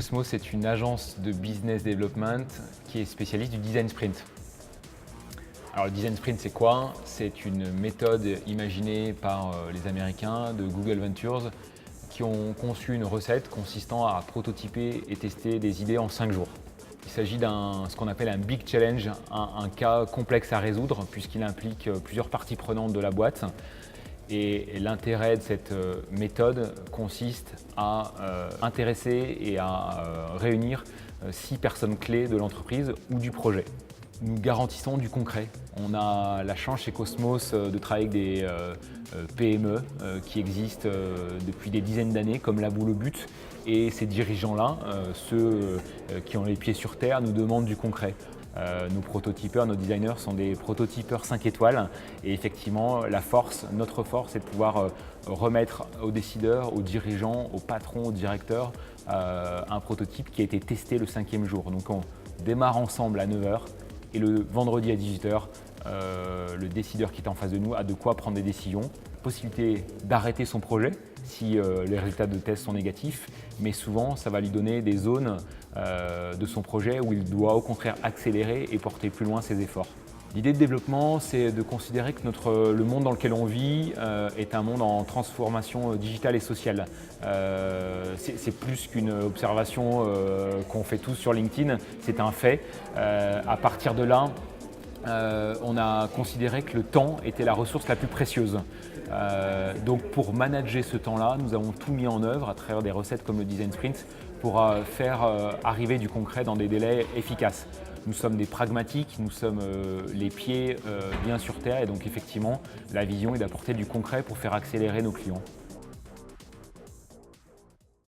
Cosmos est une agence de business development qui est spécialiste du design sprint. Alors le design sprint, c'est quoi? C'est une méthode imaginée par les Américains de Google Ventures qui ont conçu une recette consistant à prototyper et tester des idées en 5 jours. Il s'agit d'un ce qu'on appelle un big challenge, un cas complexe à résoudre puisqu'il implique plusieurs parties prenantes de la boîte. Et l'intérêt de cette méthode consiste à intéresser et à réunir 6 personnes clés de l'entreprise ou du projet. Nous garantissons du concret. On a la chance chez Cosmos de travailler avec des PME qui existent depuis des dizaines d'années, comme La Boule au But. Et ces dirigeants-là, ceux qui ont les pieds sur terre, nous demandent du concret. Nos prototypeurs, nos designers sont des prototypeurs 5 étoiles et effectivement notre force est de pouvoir remettre aux décideurs, aux dirigeants, aux patrons, aux directeurs un prototype qui a été testé le 5e jour. Donc on démarre ensemble à 9 h et le vendredi à 18 h, le décideur qui est en face de nous a de quoi prendre des décisions. Possibilité d'arrêter son projet si les résultats de test sont négatifs, mais souvent ça va lui donner des zones de son projet où il doit au contraire accélérer et porter plus loin ses efforts. L'idée de développement, c'est de considérer que le monde dans lequel on vit est un monde en transformation digitale et sociale. C'est plus qu'une observation qu'on fait tous sur LinkedIn, c'est un fait. À partir de là, on a considéré que le temps était la ressource la plus précieuse. Donc pour manager ce temps-là, nous avons tout mis en œuvre à travers des recettes comme le design sprint pour faire arriver du concret dans des délais efficaces. Nous sommes des pragmatiques, nous sommes les pieds bien sur terre et donc effectivement la vision est d'apporter du concret pour faire accélérer nos clients.